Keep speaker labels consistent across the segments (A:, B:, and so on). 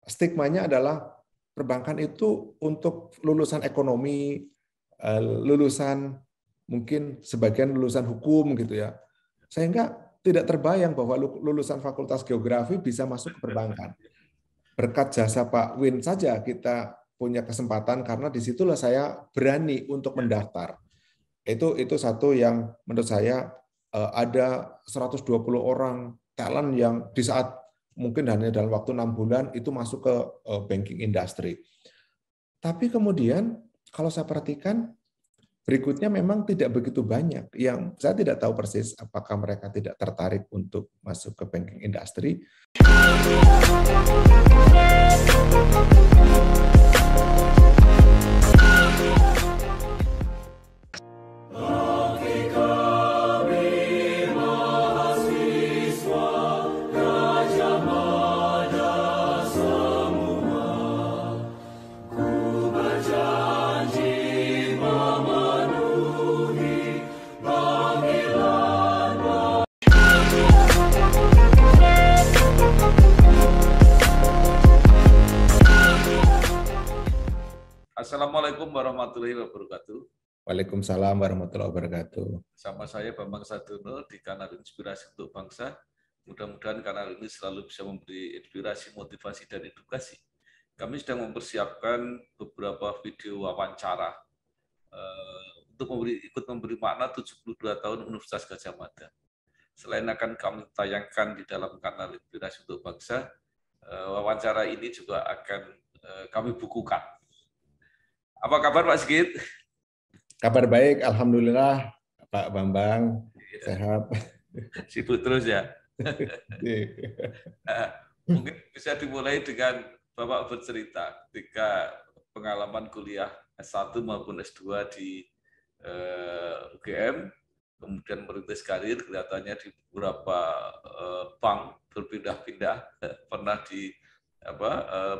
A: stigmanya adalah perbankan itu untuk lulusan ekonomi, lulusan mungkin sebagian lulusan hukum gitu ya. Sehingga tidak terbayang bahwa lulusan Fakultas Geografi bisa masuk ke perbankan. Berkat jasa Pak Win saja kita punya kesempatan karena disitulah saya berani untuk mendaftar. Itu satu yang menurut saya ada 120 orang talent yang di saat mungkin hanya dalam waktu 6 bulan itu masuk ke banking industry. Tapi kemudian kalau saya perhatikan berikutnya memang tidak begitu banyak. Yang saya tidak tahu persis apakah mereka tidak tertarik untuk masuk ke banking industry.
B: Assalamualaikum warahmatullahi wabarakatuh.
A: Waalaikumsalam warahmatullahi wabarakatuh.
B: Sama saya Bambang Sadono di kanal Inspirasi untuk Bangsa. Mudah-mudahan kanal ini selalu bisa memberi inspirasi, motivasi, dan edukasi. Kami sedang mempersiapkan beberapa video wawancara untuk ikut memberi makna 72 tahun Universitas Gadjah Mada. Selain akan kami tayangkan di dalam kanal Inspirasi untuk Bangsa, wawancara ini juga akan kami bukukan. Apa kabar Pak Sigit?
A: Kabar baik, alhamdulillah Pak Bambang, sehat.
B: Sibuk terus ya? Mungkin bisa dimulai dengan Bapak bercerita ketika pengalaman kuliah S1 maupun S2 di UGM, kemudian merintis karir, kelihatannya di beberapa bank berpindah-pindah, pernah di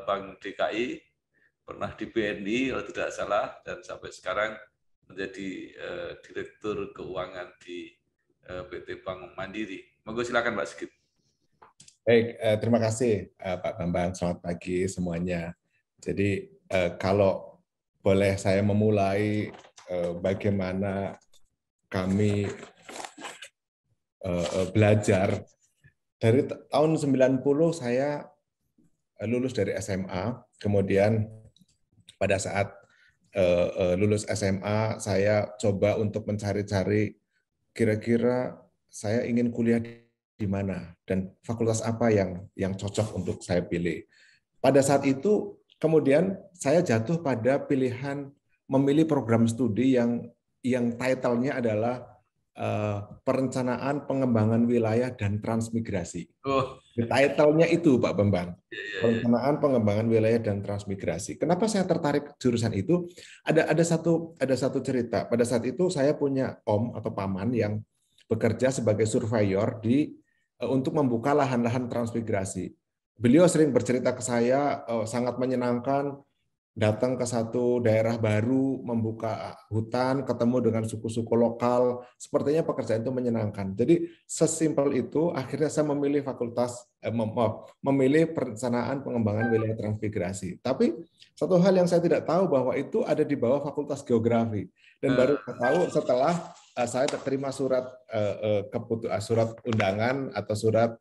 B: Bank DKI, pernah di BNI kalau tidak salah, dan sampai sekarang menjadi Direktur Keuangan di PT Bank Mandiri. Monggo silakan Pak Sigit.
A: Baik, terima kasih Pak Bambang. Selamat pagi semuanya. Jadi kalau boleh saya memulai bagaimana kami belajar dari tahun 90 saya lulus dari SMA, kemudian pada saat lulus SMA, saya coba untuk mencari-cari kira-kira saya ingin kuliah di mana dan fakultas apa yang cocok untuk saya pilih. Pada saat itu, kemudian saya jatuh pada pilihan memilih program studi yang title-nya adalah Perencanaan Pengembangan Wilayah dan Transmigrasi. Title-nya itu, Pak Bambang. Perencanaan Pengembangan Wilayah dan Transmigrasi. Kenapa saya tertarik jurusan itu? Ada satu cerita. Pada saat itu saya punya om atau paman yang bekerja sebagai surveyor untuk membuka lahan-lahan transmigrasi. Beliau sering bercerita ke saya, sangat menyenangkan datang ke satu daerah baru, membuka hutan, ketemu dengan suku-suku lokal, sepertinya pekerjaan itu menyenangkan. Jadi sesimpel itu, akhirnya saya memilih memilih Perencanaan Pengembangan Wilayah Transmigrasi. Tapi satu hal yang saya tidak tahu bahwa itu ada di bawah Fakultas Geografi. Dan baru tahu setelah saya terima surat undangan atau surat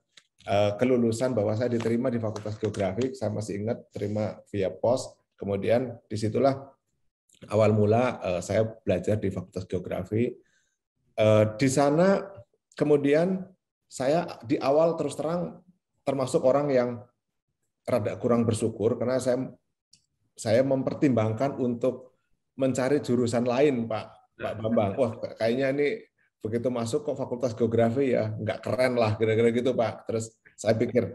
A: kelulusan bahwa saya diterima di Fakultas Geografi. Saya masih ingat terima via pos. Kemudian disitulah awal mula saya belajar di Fakultas Geografi. Di sana kemudian saya di awal terus terang termasuk orang yang rada kurang bersyukur karena saya mempertimbangkan untuk mencari jurusan lain, Pak Bambang. Wah, kayaknya ini begitu masuk kok Fakultas Geografi ya nggak keren lah, kira-kira gitu, Pak. Terus saya pikir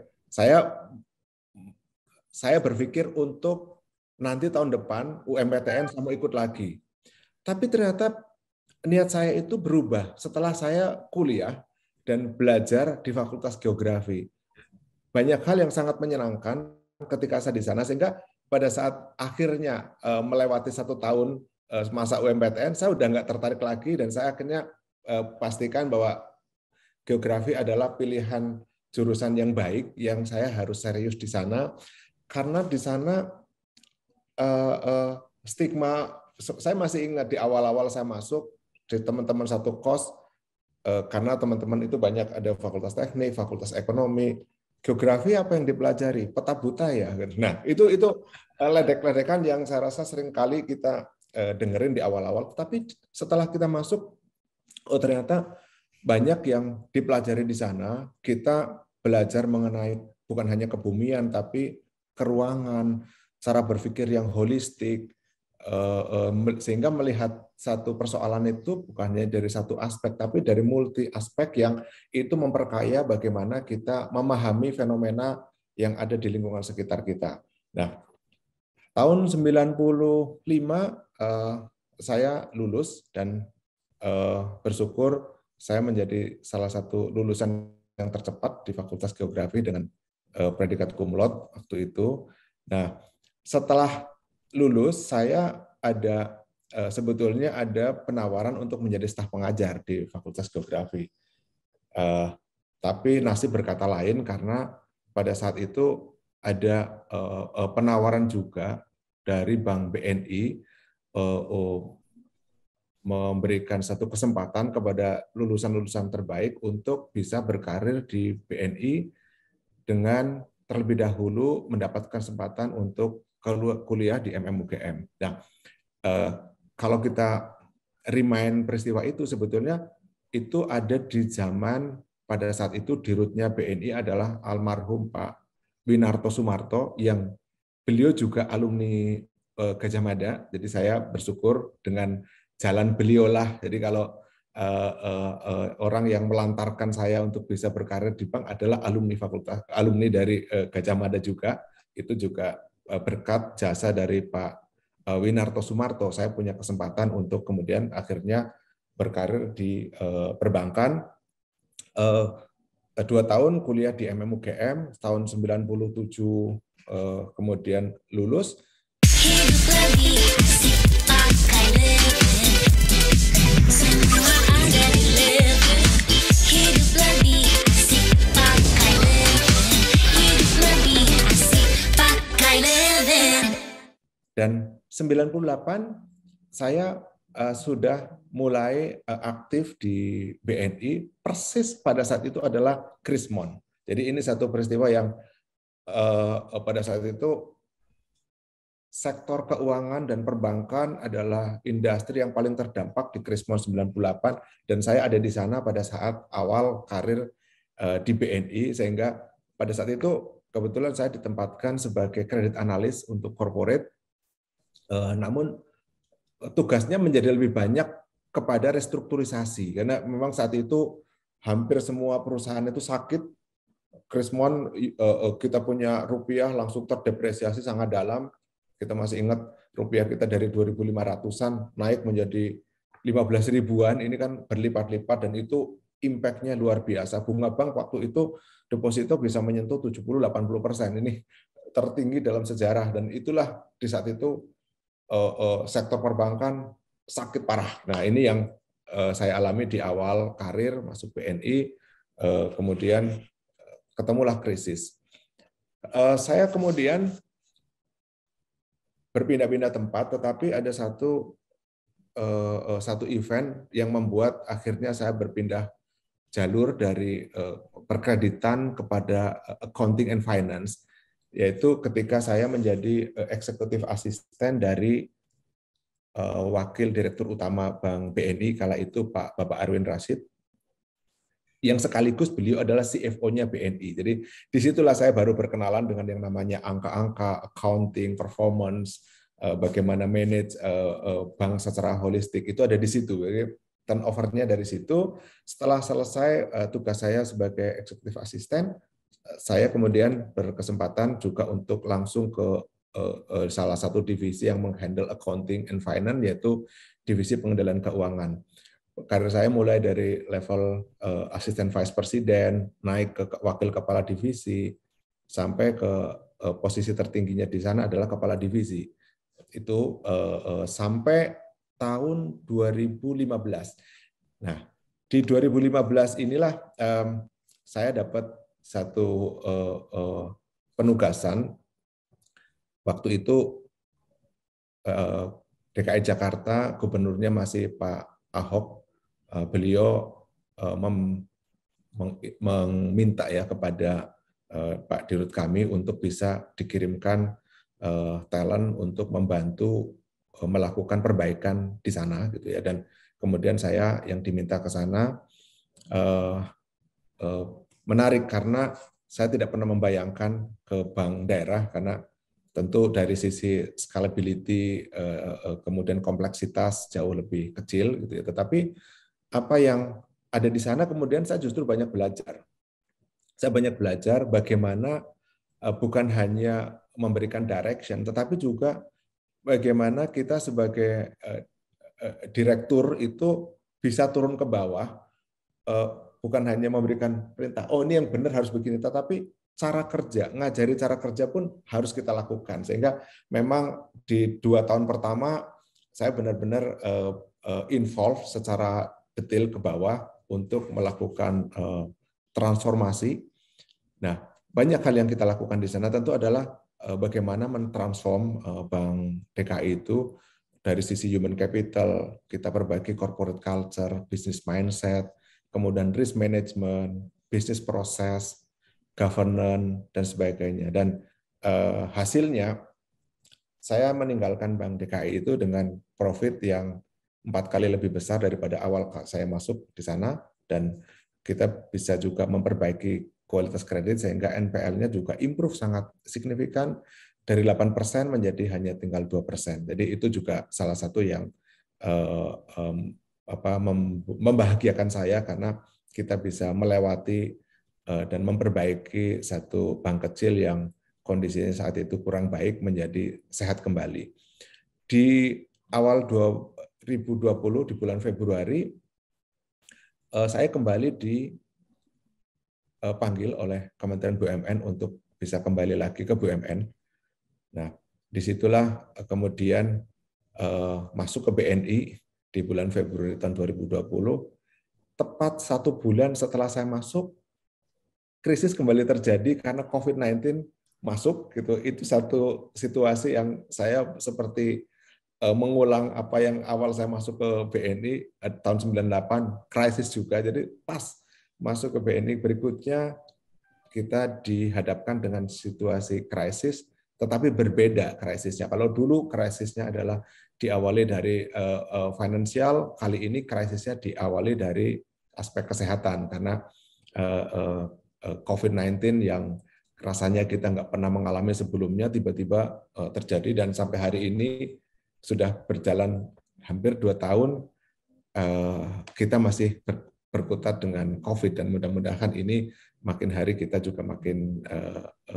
A: saya berpikir untuk nanti tahun depan UMPTN saya mau ikut lagi. Tapi ternyata niat saya itu berubah setelah saya kuliah dan belajar di Fakultas Geografi. Banyak hal yang sangat menyenangkan ketika saya di sana, sehingga pada saat akhirnya melewati 1 tahun masa UMPTN, saya udah nggak tertarik lagi dan saya akhirnya pastikan bahwa geografi adalah pilihan jurusan yang baik, yang saya harus serius di sana. karena di sana stigma, saya masih ingat di awal-awal saya masuk, di teman-teman satu kos, karena teman-teman itu banyak ada fakultas teknik, fakultas ekonomi, geografi apa yang dipelajari? Peta buta ya. Nah, itu ledek-ledekan yang saya rasa sering kali kita dengerin di awal-awal. Tapi setelah kita masuk, oh ternyata banyak yang dipelajari di sana. Kita belajar mengenai bukan hanya kebumian, tapi keruangan, cara berpikir yang holistik, sehingga melihat satu persoalan itu bukan hanya dari satu aspek, tapi dari multi aspek yang itu memperkaya bagaimana kita memahami fenomena yang ada di lingkungan sekitar kita. Nah, tahun 95 saya lulus dan bersyukur saya menjadi salah satu lulusan yang tercepat di Fakultas Geografi dengan predikat cum laude waktu itu. Nah, setelah lulus saya sebetulnya ada penawaran untuk menjadi staf pengajar di Fakultas Geografi. Tapi nasib berkata lain karena pada saat itu ada penawaran juga dari Bank BNI memberikan satu kesempatan kepada lulusan-lulusan terbaik untuk bisa berkarir di BNI dengan terlebih dahulu mendapatkan kesempatan untuk kuliah di MMUGM. Nah, kalau kita remind peristiwa itu sebetulnya itu ada di zaman pada saat itu dirutnya BNI adalah almarhum Pak Winarto Sumarto yang beliau juga alumni Gajah Mada. Jadi saya bersyukur dengan jalan beliaulah. Jadi kalau orang yang melantarkan saya untuk bisa berkarir di bank adalah alumni dari Gajah Mada juga. Itu juga berkat jasa dari Pak Winarto Sumarto. Saya punya kesempatan untuk kemudian akhirnya berkarir di perbankan. 2 tahun kuliah di MMUGM, tahun 97 kemudian lulus. Hidup lebih asik pakai living. Semua ada di living. Hidup lebih asik pakai living. Hidup lebih asik pakai living. Dan 98 saya sudah mulai aktif di BNI, persis pada saat itu adalah Krismon. Jadi ini satu peristiwa yang pada saat itu sektor keuangan dan perbankan adalah industri yang paling terdampak di Krismon 98, dan saya ada di sana pada saat awal karir di BNI, sehingga pada saat itu kebetulan saya ditempatkan sebagai kredit analis untuk corporate, namun tugasnya menjadi lebih banyak kepada restrukturisasi, karena memang saat itu hampir semua perusahaan itu sakit. Krismon, kita punya rupiah langsung terdepresiasi sangat dalam. Kita masih ingat rupiah kita dari 2.500-an naik menjadi 15 ribuan, ini kan berlipat-lipat, dan itu impact-nya luar biasa. Bunga bank waktu itu deposito bisa menyentuh 70-80%, ini tertinggi dalam sejarah, dan itulah di saat itu sektor perbankan sakit parah. Nah, ini yang saya alami di awal karir masuk BNI, kemudian ketemulah krisis. Saya kemudian berpindah-pindah tempat, tetapi ada satu event yang membuat akhirnya saya berpindah jalur dari perkreditan kepada accounting and finance, yaitu ketika saya menjadi eksekutif asisten dari wakil direktur utama Bank BNI kala itu Bapak Arwin Rashid, yang sekaligus beliau adalah CFO-nya BNI. Jadi disitulah saya baru berkenalan dengan yang namanya angka-angka, accounting, performance, bagaimana manage bank secara holistik, itu ada di situ. Jadi turnover-nya dari situ. Setelah selesai tugas saya sebagai eksekutif asisten, saya kemudian berkesempatan juga untuk langsung ke salah satu divisi yang menghandle accounting and finance, yaitu divisi pengendalian keuangan. Karir saya mulai dari level asisten vice president, naik ke wakil kepala divisi, sampai ke posisi tertingginya di sana adalah kepala divisi. Itu sampai tahun 2015. Nah, di 2015 inilah saya dapat satu penugasan waktu itu DKI Jakarta gubernurnya masih Pak Ahok, beliau meminta ya kepada Pak Dirut kami untuk bisa dikirimkan talent untuk membantu melakukan perbaikan di sana gitu ya, dan kemudian saya yang diminta ke sana menarik karena saya tidak pernah membayangkan ke bank daerah karena tentu dari sisi scalability kemudian kompleksitas jauh lebih kecil gitu ya, tetapi apa yang ada di sana kemudian saya justru banyak belajar. Saya banyak belajar bagaimana bukan hanya memberikan direction, tetapi juga bagaimana kita sebagai direktur itu bisa turun ke bawah, bukan hanya memberikan perintah, oh ini yang benar harus begini, tetapi cara kerja, ngajari cara kerja pun harus kita lakukan. Sehingga memang di 2 tahun pertama saya benar-benar involve secara detail ke bawah untuk melakukan transformasi. Nah, banyak hal yang kita lakukan di sana tentu adalah bagaimana mentransform Bank DKI itu dari sisi human capital, kita perbaiki corporate culture, business mindset, kemudian risk management, business process, governance, dan sebagainya. Dan hasilnya, saya meninggalkan Bank DKI itu dengan profit yang 4 kali lebih besar daripada awal saya masuk di sana, dan kita bisa juga memperbaiki kualitas kredit sehingga NPL-nya juga improve sangat signifikan dari 8% menjadi hanya tinggal 2%. Jadi itu juga salah satu yang membahagiakan saya karena kita bisa melewati dan memperbaiki satu bank kecil yang kondisinya saat itu kurang baik menjadi sehat kembali. Di awal 2020 di bulan Februari saya kembali dipanggil oleh Kementerian BUMN untuk bisa kembali lagi ke BUMN. Nah, disitulah kemudian masuk ke BNI di bulan Februari tahun 2020. Tepat 1 bulan setelah saya masuk, krisis kembali terjadi karena COVID-19 masuk gitu. Itu satu situasi yang saya seperti mengulang apa yang awal saya masuk ke BNI tahun 98, krisis juga. Jadi pas masuk ke BNI berikutnya kita dihadapkan dengan situasi krisis, tetapi berbeda krisisnya. Kalau dulu krisisnya adalah diawali dari finansial, kali ini krisisnya diawali dari aspek kesehatan karena COVID-19 yang rasanya kita nggak pernah mengalami sebelumnya tiba-tiba terjadi, dan sampai hari ini sudah berjalan hampir 2 tahun kita masih berkutat dengan COVID, dan mudah-mudahan ini makin hari kita juga makin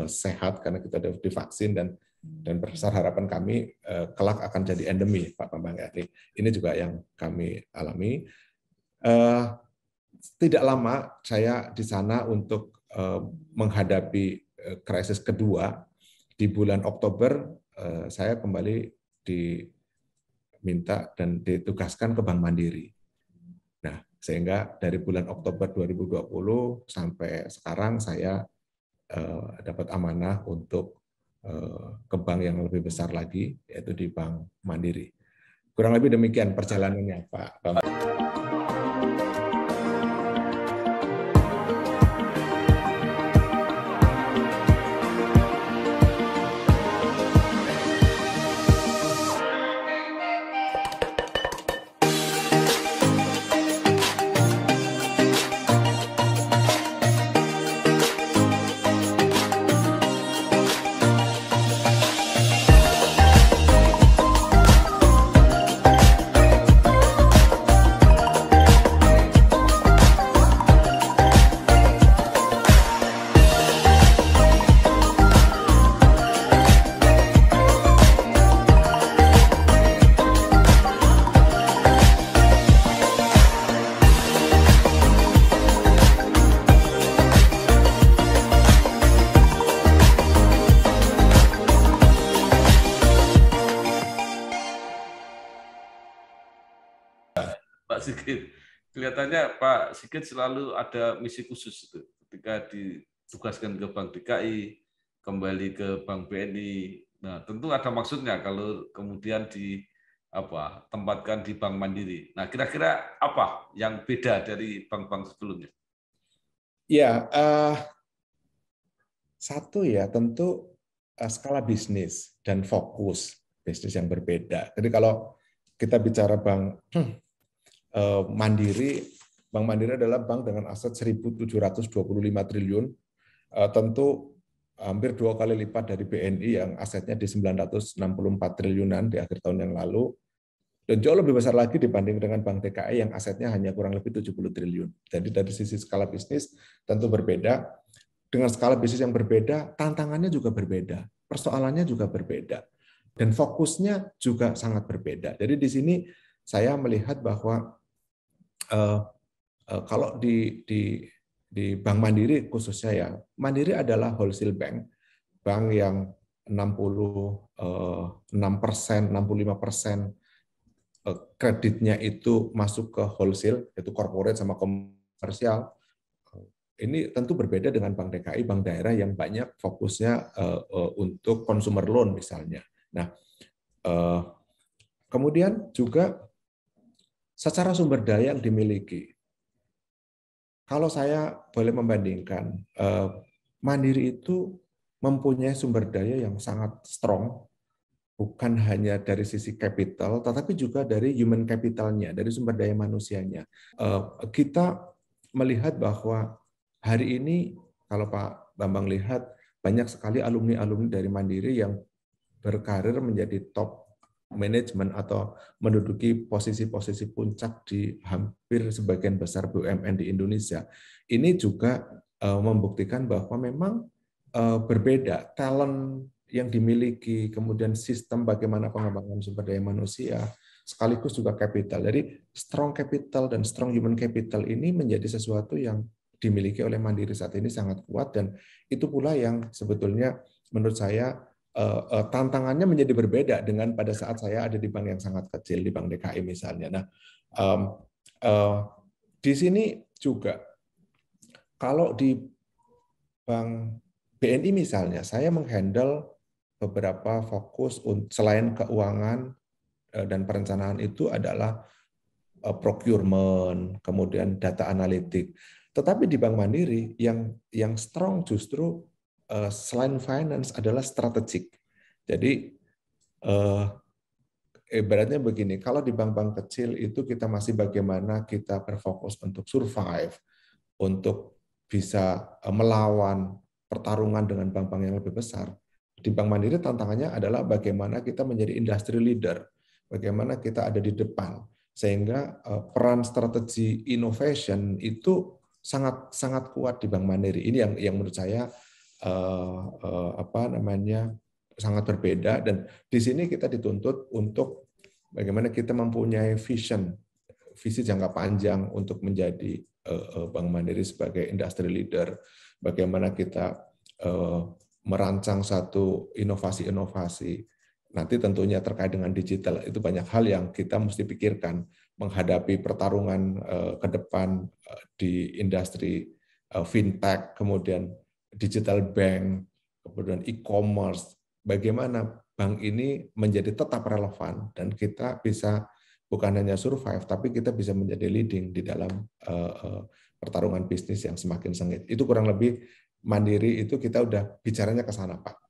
A: sehat karena kita sudah divaksin, dan besar harapan kami kelak akan jadi endemi, Pak Bambang. Ini juga yang kami alami. Tidak lama saya di sana untuk menghadapi krisis kedua. Di bulan Oktober saya kembali diminta dan ditugaskan ke Bank Mandiri. Nah, sehingga dari bulan Oktober 2020 sampai sekarang saya dapat amanah untuk ke bank yang lebih besar lagi, yaitu di Bank Mandiri. Kurang lebih demikian perjalanannya, Pak Bambang.
B: Pak Sigit, kelihatannya Pak Sigit selalu ada misi khusus itu ketika ditugaskan ke Bank DKI, kembali ke Bank BNI, Nah, tentu ada maksudnya kalau kemudian tempatkan di Bank Mandiri. Nah, kira-kira apa yang beda dari bank-bank sebelumnya?
A: Ya, satu ya tentu skala bisnis dan fokus bisnis yang berbeda. Jadi kalau kita bicara Bank Mandiri, Bank Mandiri adalah bank dengan aset 1.725 triliun, tentu hampir 2 kali lipat dari BNI yang asetnya di 964 triliunan di akhir tahun yang lalu, dan jauh lebih besar lagi dibanding dengan Bank DKI yang asetnya hanya kurang lebih 70 triliun. Jadi dari sisi skala bisnis tentu berbeda. Dengan skala bisnis yang berbeda, tantangannya juga berbeda, persoalannya juga berbeda, dan fokusnya juga sangat berbeda. Jadi di sini saya melihat bahwa kalau di Bank Mandiri khususnya ya, Mandiri adalah wholesale bank, bank yang 66%, 65% kreditnya itu masuk ke wholesale, yaitu corporate sama komersial. Ini tentu berbeda dengan Bank DKI, bank daerah yang banyak fokusnya untuk consumer loan misalnya. Nah, kemudian juga secara sumber daya yang dimiliki. Kalau saya boleh membandingkan, Mandiri itu mempunyai sumber daya yang sangat strong, bukan hanya dari sisi capital, tetapi juga dari human capital-nya, dari sumber daya manusianya. Kita melihat bahwa hari ini, kalau Pak Bambang lihat, banyak sekali alumni-alumni dari Mandiri yang berkarir menjadi top manajemen atau menduduki posisi-posisi puncak di hampir sebagian besar BUMN di Indonesia. Ini juga membuktikan bahwa memang berbeda talent yang dimiliki, kemudian sistem bagaimana pengembangan sumber daya manusia, sekaligus juga capital. Jadi strong capital dan strong human capital ini menjadi sesuatu yang dimiliki oleh Mandiri saat ini sangat kuat, dan itu pula yang sebetulnya menurut saya tantangannya menjadi berbeda dengan pada saat saya ada di bank yang sangat kecil, di Bank DKI misalnya. Nah, di sini juga kalau di Bank BNI misalnya, saya menghandle beberapa fokus selain keuangan dan perencanaan itu adalah procurement, kemudian data analitik. Tetapi di Bank Mandiri yang strong justru selain finance adalah strategik. Jadi ibaratnya begini, kalau di bank-bank kecil itu kita masih bagaimana kita berfokus untuk survive, untuk bisa melawan pertarungan dengan bank-bank yang lebih besar. Di Bank Mandiri tantangannya adalah bagaimana kita menjadi industry leader, bagaimana kita ada di depan, sehingga peran strategi innovation itu sangat sangat kuat di Bank Mandiri. Ini yang menurut saya sangat berbeda, dan di sini kita dituntut untuk bagaimana kita mempunyai visi jangka panjang untuk menjadi Bank Mandiri sebagai industry leader, bagaimana kita merancang satu inovasi-inovasi. Nanti tentunya terkait dengan digital, itu banyak hal yang kita mesti pikirkan menghadapi pertarungan ke depan di industri fintech, kemudian digital bank, kemudian e-commerce. Bagaimana bank ini menjadi tetap relevan dan kita bisa bukan hanya survive, tapi kita bisa menjadi leading di dalam pertarungan bisnis yang semakin sengit. Itu kurang lebih Mandiri itu kita udah bicaranya ke sana, Pak.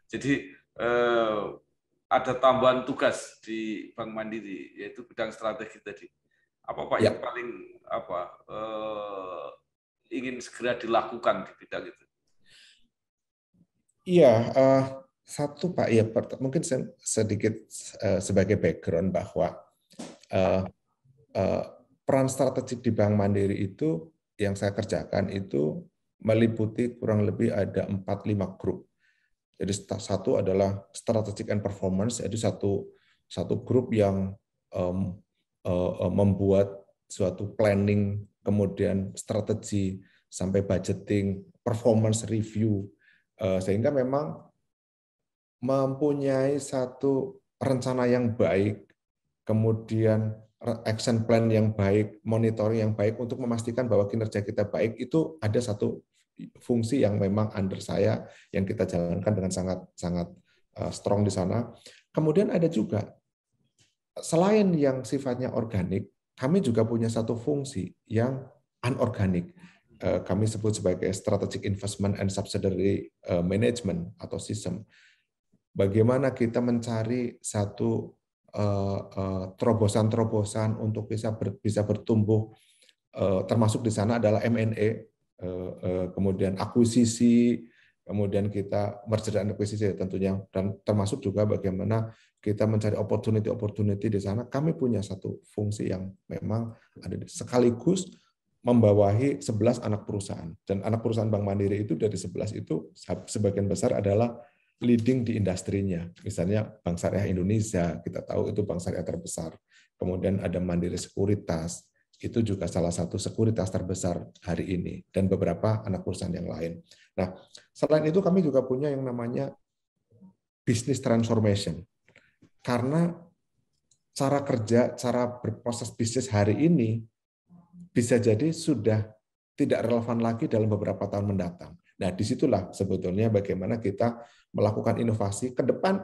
B: Jadi ada tambahan tugas di Bank Mandiri, yaitu bidang strategi tadi. Apa Pak yang paling ingin segera dilakukan di bidang itu?
A: Iya, satu Pak, ya mungkin sedikit sebagai background bahwa peran strategik di Bank Mandiri itu yang saya kerjakan itu meliputi kurang lebih ada 4-5 grup. Jadi satu adalah strategic and performance, yaitu satu grup yang membuat suatu planning, kemudian strategi sampai budgeting, performance review, sehingga memang mempunyai satu rencana yang baik, kemudian action plan yang baik, monitoring yang baik untuk memastikan bahwa kinerja kita baik, itu ada satu fungsi yang memang under saya yang kita jalankan dengan sangat strong di sana. Kemudian ada juga selain yang sifatnya organik, kami juga punya satu fungsi yang anorganik. Kami sebut sebagai strategic investment and subsidiary management atau sistem. Bagaimana kita mencari satu terobosan-terobosan untuk bisa bertumbuh, termasuk di sana adalah M&A, kemudian akuisisi, kemudian kita merger dan akuisisi tentunya, dan termasuk juga bagaimana kita mencari opportunity di sana. Kami punya satu fungsi yang memang ada sekaligus membawahi 11 anak perusahaan, dan anak perusahaan Bank Mandiri itu dari 11 itu sebagian besar adalah leading di industrinya. Misalnya Bank Syariah Indonesia, kita tahu itu bank syariah terbesar. Kemudian ada Mandiri Sekuritas, itu juga salah satu sekuritas terbesar hari ini, dan beberapa anak perusahaan yang lain. Nah, selain itu kami juga punya yang namanya business transformation. Karena cara kerja, cara berproses bisnis hari ini bisa jadi sudah tidak relevan lagi dalam beberapa tahun mendatang. Nah, disitulah sebetulnya bagaimana kita melakukan inovasi ke depan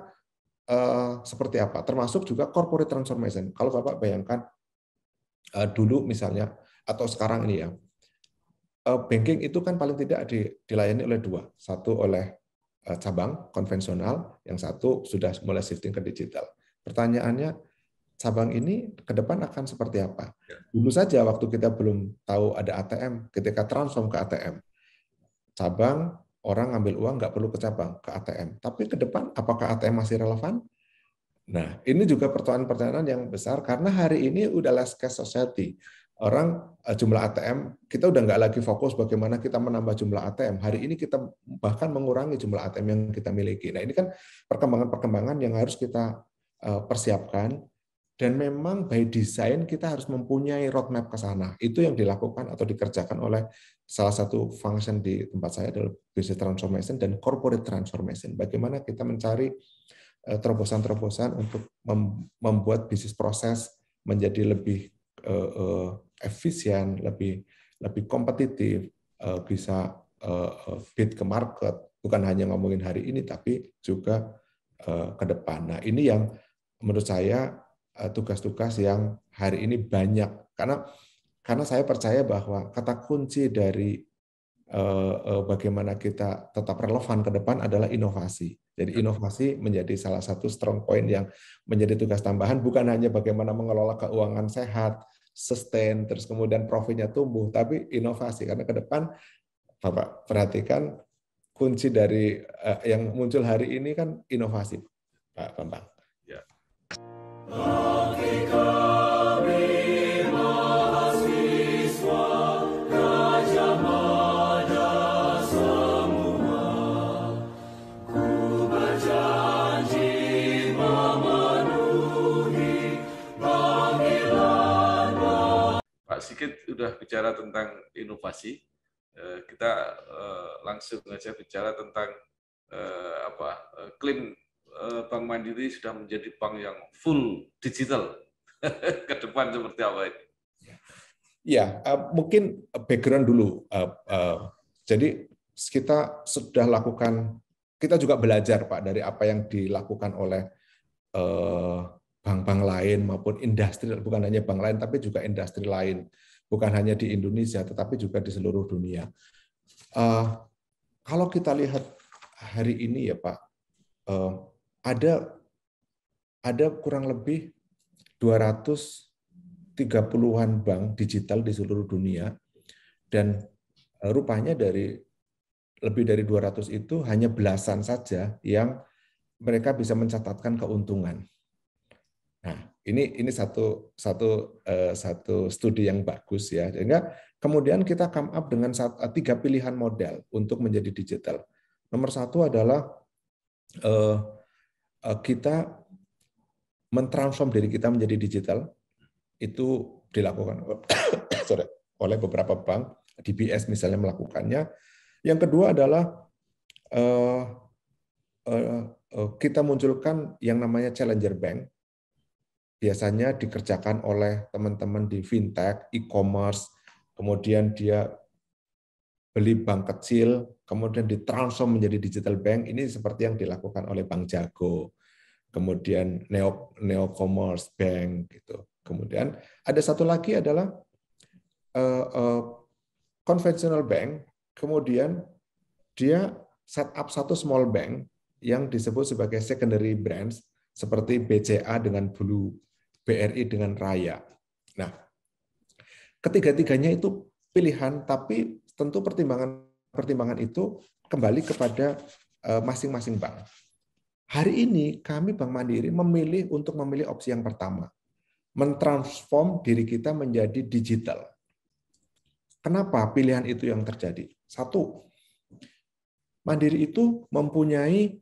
A: seperti apa, termasuk juga corporate transformation. Kalau Bapak bayangkan dulu misalnya, atau sekarang ini ya, banking itu kan paling tidak dilayani oleh dua. Satu oleh cabang konvensional, yang satu sudah mulai shifting ke digital. Pertanyaannya, cabang ini ke depan akan seperti apa? Dulu saja waktu kita belum tahu ada ATM, ketika transform ke ATM, cabang orang ngambil uang nggak perlu ke cabang, ke ATM. Tapi ke depan apakah ATM masih relevan? Nah, ini juga pertanyaan-pertanyaan yang besar karena hari ini udah less cash society. Orang jumlah ATM, kita udah nggak lagi fokus bagaimana kita menambah jumlah ATM. Hari ini kita bahkan mengurangi jumlah ATM yang kita miliki. Nah, ini kan perkembangan-perkembangan yang harus kita persiapkan. Dan memang by design kita harus mempunyai roadmap ke sana. Itu yang dilakukan atau dikerjakan oleh salah satu function di tempat saya adalah business transformation dan corporate transformation. Bagaimana kita mencari terobosan-terobosan untuk membuat bisnis proses menjadi lebih efisien, lebih kompetitif, bisa bid ke market, bukan hanya ngomongin hari ini, tapi juga ke depan. Nah, ini yang menurut saya tugas-tugas yang hari ini banyak, karena saya percaya bahwa kata kunci dari bagaimana kita tetap relevan ke depan adalah inovasi. Jadi inovasi menjadi salah satu strong point yang menjadi tugas tambahan, bukan hanya bagaimana mengelola keuangan sehat, sustain, terus kemudian profitnya tumbuh, tapi inovasi. Karena ke depan Bapak perhatikan kunci dari yang muncul hari ini kan inovasi, Pak Bambang.
B: Ya. Pak Sigit sudah bicara tentang inovasi, kita langsung saja bicara tentang klaim Bank Mandiri sudah menjadi bank yang full digital. Ke depan seperti apa ini?
A: Ya, mungkin background dulu. Jadi kita sudah lakukan, kita juga belajar Pak dari apa yang dilakukan oleh bank-bank lain maupun industri, bukan hanya bank lain tapi juga industri lain, bukan hanya di Indonesia tetapi juga di seluruh dunia. Kalau kita lihat hari ini ya Pak, ada kurang lebih 230-an bank digital di seluruh dunia, dan rupanya dari lebih dari 200 itu hanya belasan saja yang mereka bisa mencatatkan keuntungan. Nah, ini satu studi yang bagus ya. Sehingga kemudian kita come up dengan 3 pilihan model untuk menjadi digital. Nomor 1 adalah kita mentransform diri kita menjadi digital. Itu dilakukan oleh beberapa bank, DBS misalnya melakukannya. Yang kedua adalah kita munculkan yang namanya Challenger Bank. Biasanya dikerjakan oleh teman-teman di fintech, e-commerce, kemudian dia beli bank kecil, kemudian ditransform menjadi digital bank. Ini seperti yang dilakukan oleh Bank Jago, kemudian Neo-commerce Bank gitu. Kemudian ada satu lagi adalah conventional bank, kemudian dia set up satu small bank yang disebut sebagai secondary branch seperti BCA dengan Blue, BRI dengan Raya. Nah, ketiga-tiganya itu pilihan, tapi tentu pertimbangan itu kembali kepada masing-masing bank. Hari ini kami Bank Mandiri memilih opsi yang pertama, mentransform diri kita menjadi digital. Kenapa pilihan itu yang terjadi? Satu, Mandiri itu mempunyai,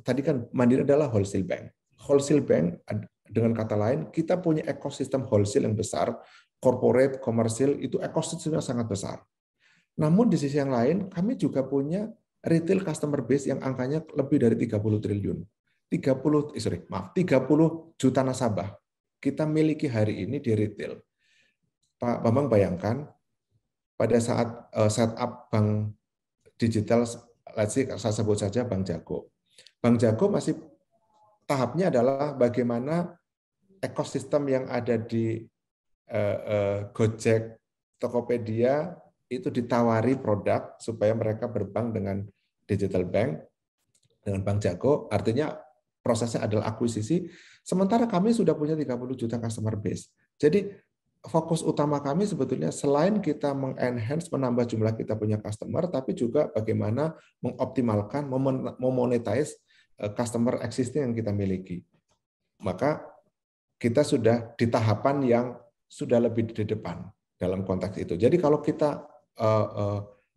A: tadi kan Mandiri adalah wholesale bank. Wholesale bank, dengan kata lain, kita punya ekosistem wholesale yang besar, corporate, komersil, itu ekosistemnya sangat besar. Namun di sisi yang lain, kami juga punya retail customer base yang angkanya lebih dari 30 triliun. 30 juta nasabah kita miliki hari ini di retail. Pak Bambang bayangkan, pada saat setup bank digital, saya sebut saja Bank Jago. Bank Jago masih tahapnya adalah bagaimana ekosistem yang ada di Gojek, Tokopedia, itu ditawari produk supaya mereka berbank dengan digital bank, dengan Bank Jago, artinya prosesnya adalah akuisisi, sementara kami sudah punya 30 juta customer base. Jadi fokus utama kami sebetulnya selain kita mengenhance, menambah jumlah kita punya customer, tapi juga bagaimana mengoptimalkan, memonetize customer existing yang kita miliki. Maka kita sudah di tahapan yang sudah lebih di depan dalam konteks itu. Jadi kalau kita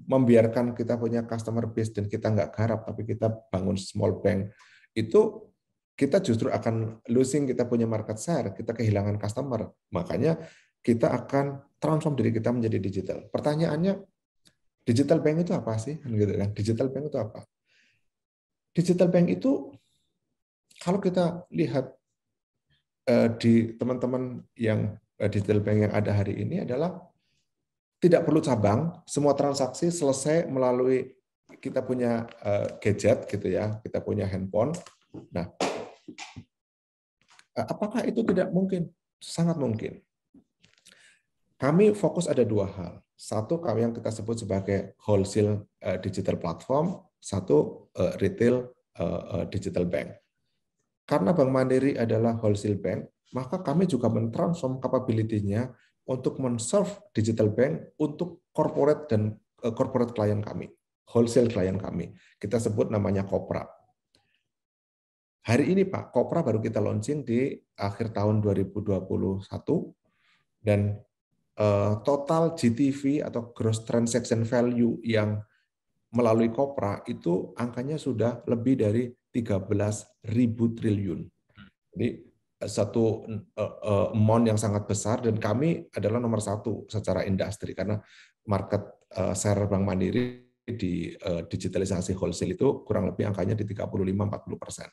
A: membiarkan kita punya customer base dan kita nggak garap, tapi kita bangun small bank, itu kita justru akan losing, kita punya market share, kita kehilangan customer. Makanya kita akan transform diri kita menjadi digital. Pertanyaannya, digital bank itu apa sih? Gitu kan? Digital bank itu apa? Digital bank itu, kalau kita lihat di teman-teman yang digital bank yang ada hari ini adalah tidak perlu cabang, semua transaksi selesai melalui kita punya gadget gitu ya, kita punya handphone. Nah, apakah itu tidak mungkin? Sangat mungkin. Kami fokus ada dua hal. Satu, kami yang kita sebut sebagai wholesale digital platform, satu retail digital bank. Karena Bank Mandiri adalah wholesale bank, maka kami juga mentransform capability-nya untuk men-serve digital bank untuk corporate dan corporate klien kami, wholesale klien kami. Kita sebut namanya Kopra. Hari ini Pak, Kopra baru kita launching di akhir tahun 2021 dan total GTV atau gross transaction value yang melalui Kopra itu angkanya sudah lebih dari 13.000 triliun. Jadi satu amount yang sangat besar dan kami adalah nomor satu secara industri karena market share Bank Mandiri di digitalisasi wholesale itu kurang lebih angkanya di 35-40%.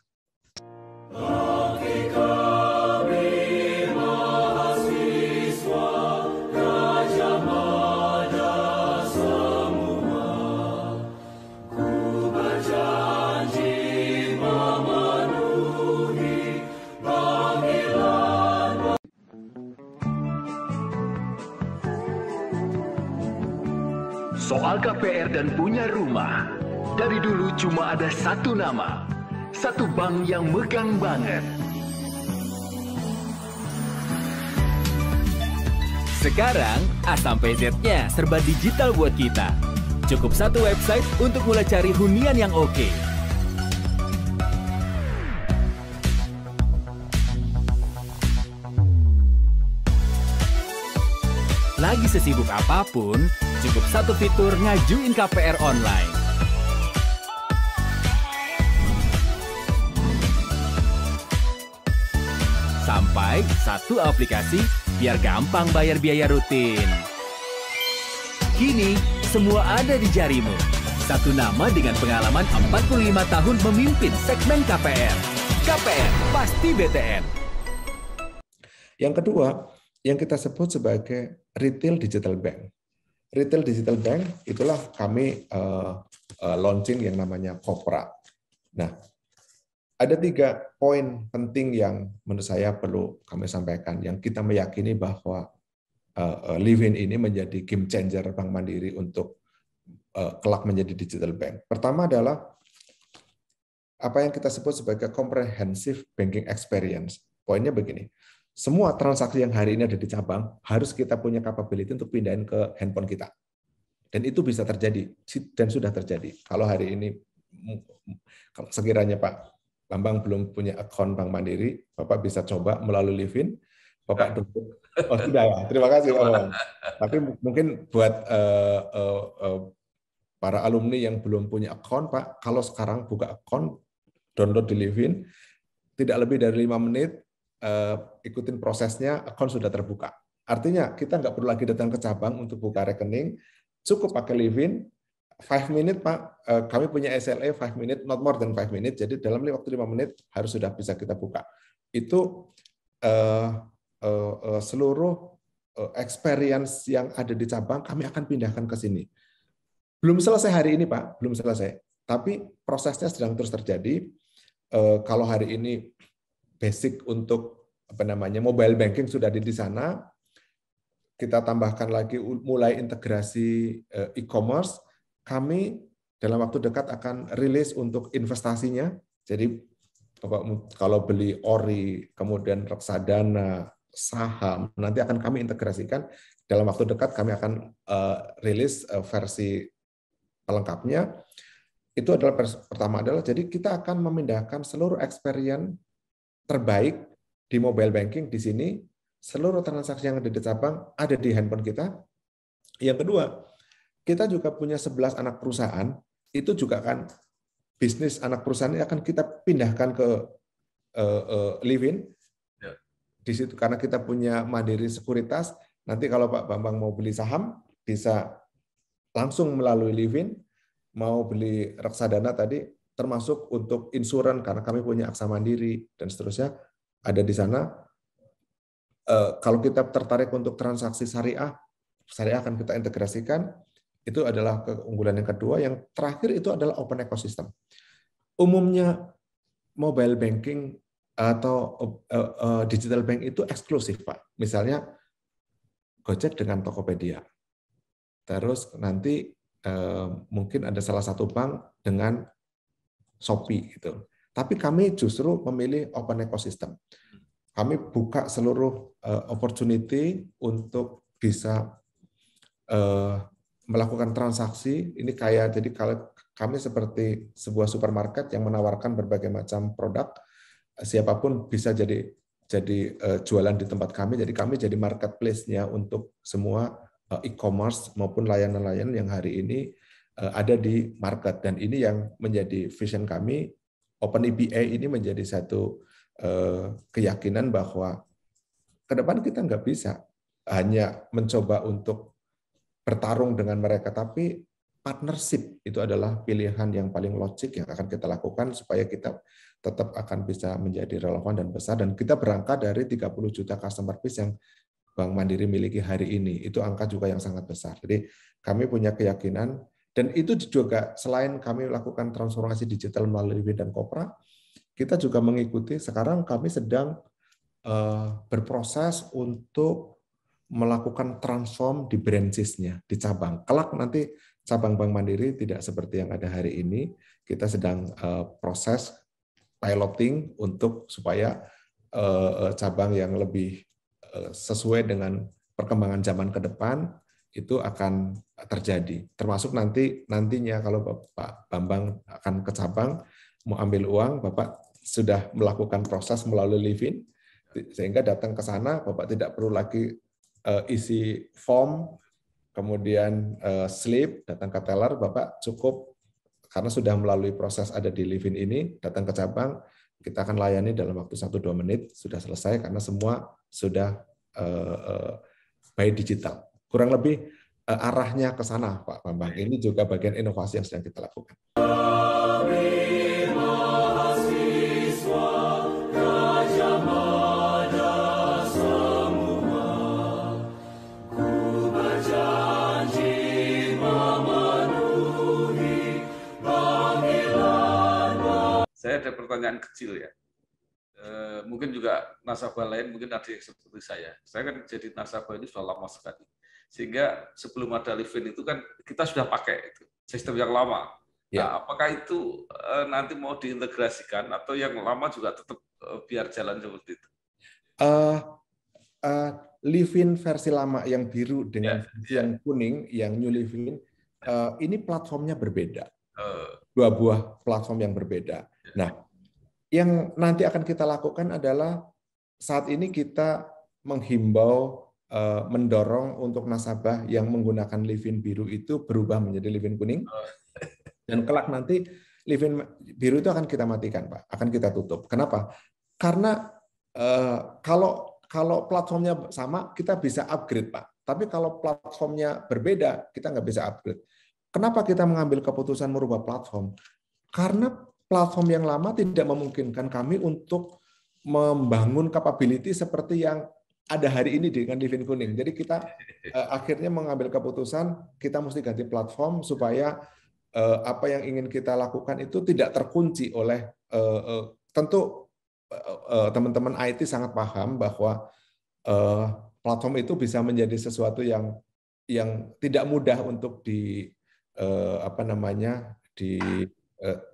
C: Soal KPR dan punya rumah, dari dulu cuma ada satu nama, satu bank yang megang banget.
D: Sekarang A sampai Z-nya serba digital buat kita. Cukup satu website untuk mulai cari hunian yang oke. Lagi sesibuk apapun, cukup satu fitur ngajuin KPR online. Sampai satu aplikasi biar gampang bayar biaya rutin. Kini, semua ada di jarimu. Satu nama dengan pengalaman 45 tahun memimpin segmen KPR. KPR pasti BTN.
A: Yang kedua, yang kita sebut sebagai retail digital bank. Retail digital bank itulah kami launching yang namanya Kopra. Nah, ada 3 poin penting yang menurut saya perlu kami sampaikan, yang kita meyakini bahwa Livin ini menjadi game changer Bank Mandiri untuk kelak menjadi digital bank. Pertama adalah apa yang kita sebut sebagai comprehensive banking experience. Poinnya begini, semua transaksi yang hari ini ada di cabang harus kita punya capability untuk pindahin ke handphone kita. Dan itu bisa terjadi, dan sudah terjadi. Kalau hari ini, kalau sekiranya Pak Bambang belum punya akun Bank Mandiri, Bapak bisa coba melalui Livin, Bapak duduk. Oh sudah ya, terima kasih Pak Bambang. Tapi mungkin buat para alumni yang belum punya akun, Pak, kalau sekarang buka akun, download di Livin, tidak lebih dari 5 menit, ikutin prosesnya, akun sudah terbuka. Artinya kita nggak perlu lagi datang ke cabang untuk buka rekening, cukup pakai Livin, 5 menit Pak, kami punya SLA 5 menit, not more than 5 menit, jadi dalam waktu 5 menit harus sudah bisa kita buka. Itu seluruh experience yang ada di cabang kami akan pindahkan ke sini. Belum selesai hari ini Pak, belum selesai. Tapi prosesnya sedang terus terjadi. Kalau hari ini basic untuk mobile banking sudah ada di sana, kita tambahkan lagi mulai integrasi e-commerce. Kami dalam waktu dekat akan rilis untuk investasinya. Jadi kalau beli ori, kemudian reksadana, saham, nanti akan kami integrasikan. Dalam waktu dekat kami akan rilis versi pelengkapnya. Itu adalah pertama adalah jadi kita akan memindahkan seluruh experience terbaik di mobile banking di sini, seluruh transaksi yang ada di cabang ada di handphone kita. Yang kedua, kita juga punya 11 anak perusahaan, itu juga kan bisnis anak perusahaan ini akan kita pindahkan ke Livin. Di situ karena kita punya Mandiri Sekuritas, nanti kalau Pak Bambang mau beli saham bisa langsung melalui Livin, mau beli reksadana tadi, termasuk untuk insuran karena kami punya Aksa Mandiri dan seterusnya ada di sana. Kalau kita tertarik untuk transaksi syariah akan kita integrasikan. Itu adalah keunggulan yang kedua. Yang terakhir itu adalah open ecosystem. Umumnya mobile banking atau digital bank itu eksklusif Pak. Misalnya Gojek dengan Tokopedia. Terus nanti mungkin ada salah satu bank dengan Shopee gitu. Tapi kami justru memilih open ecosystem. Kami buka seluruh opportunity untuk bisa melakukan transaksi. Ini jadi kalau kami seperti sebuah supermarket yang menawarkan berbagai macam produk, siapapun bisa jadi jualan di tempat kami. Jadi kami jadi marketplace-nya untuk semua e-commerce maupun layanan-layanan yang hari ini ada di market. Dan ini yang menjadi vision kami. Open EBA ini menjadi satu keyakinan bahwa ke depan kita nggak bisa hanya mencoba untuk bertarung dengan mereka, tapi partnership itu adalah pilihan yang paling logik yang akan kita lakukan supaya kita tetap akan bisa menjadi relevan dan besar. Dan kita berangkat dari 30 juta customer base yang Bank Mandiri miliki hari ini. Itu angka juga yang sangat besar. Jadi kami punya keyakinan, dan itu juga selain kami lakukan transformasi digital melalui Livin dan Kopra, kita juga mengikuti, sekarang kami sedang berproses untuk melakukan transform di branches-nya, di cabang. Kelak nanti cabang Bank Mandiri tidak seperti yang ada hari ini. Kita sedang proses piloting untuk supaya cabang yang lebih sesuai dengan perkembangan zaman ke depan itu akan terjadi. Termasuk nantinya kalau Pak Bambang akan ke cabang mau ambil uang, Bapak sudah melakukan proses melalui Livin, sehingga datang ke sana Bapak tidak perlu lagi isi form, kemudian slip, datang ke teller, Bapak cukup karena sudah melalui proses ada di Livin ini, datang ke cabang, kita akan layani dalam waktu 1-2 menit, sudah selesai karena semua sudah by digital. Kurang lebih arahnya ke sana, Pak Bambang. Ini juga bagian inovasi yang sedang kita lakukan.
B: Saya ada pertanyaan kecil ya. Mungkin juga nasabah lain mungkin ada yang seperti saya. Saya kan jadi nasabah ini sudah lama sekali. Sehingga sebelum ada Livin itu kan kita sudah pakai itu, sistem yang lama.
A: Ya.
B: Nah, apakah itu nanti mau diintegrasikan atau yang lama juga tetap biar jalan seperti itu?
A: Livin versi lama yang biru dengan versi yang kuning, yang New Livin, ini platformnya berbeda. Dua buah platform yang berbeda. Nah, yang nanti akan kita lakukan adalah saat ini kita menghimbau, mendorong untuk nasabah yang menggunakan Livin biru itu berubah menjadi Livin kuning. Dan kelak nanti Livin biru itu akan kita matikan, Pak. Akan kita tutup. Kenapa? Karena kalau platformnya sama, kita bisa upgrade, Pak. Tapi kalau platformnya berbeda, kita nggak bisa upgrade. Kenapa kita mengambil keputusan merubah platform? Karena platform yang lama tidak memungkinkan kami untuk membangun capability seperti yang ada hari ini dengan Livin kuning. Jadi kita akhirnya mengambil keputusan kita mesti ganti platform supaya apa yang ingin kita lakukan itu tidak terkunci oleh tentu teman-teman IT sangat paham bahwa platform itu bisa menjadi sesuatu yang tidak mudah untuk